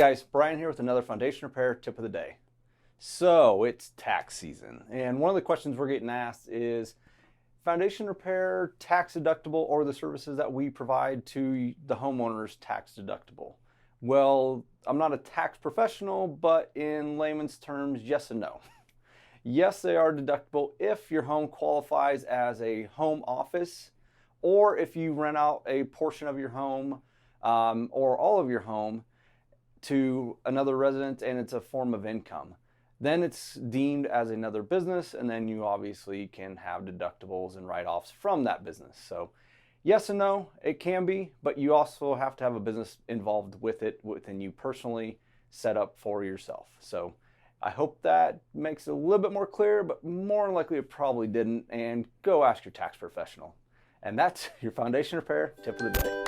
guys, Brian here with another foundation repair tip of the day. So it's tax season, and one of the questions we're getting asked is foundation repair tax deductible, or the services that we provide to the homeowners tax deductible? Well, I'm not a tax professional, but in layman's terms, yes and no. Yes, they are deductible if your home qualifies as a home office, or if you rent out a portion of your home or all of your home to another resident and it's a form of income. Then it's deemed as another business, and then you obviously can have deductibles and write-offs from that business. So yes and no, it can be, but you also have to have a business involved with it within you personally, set up for yourself. So I hope that makes it a little bit more clear, but more than likely it probably didn't, and go ask your tax professional. And that's your foundation repair tip of the day.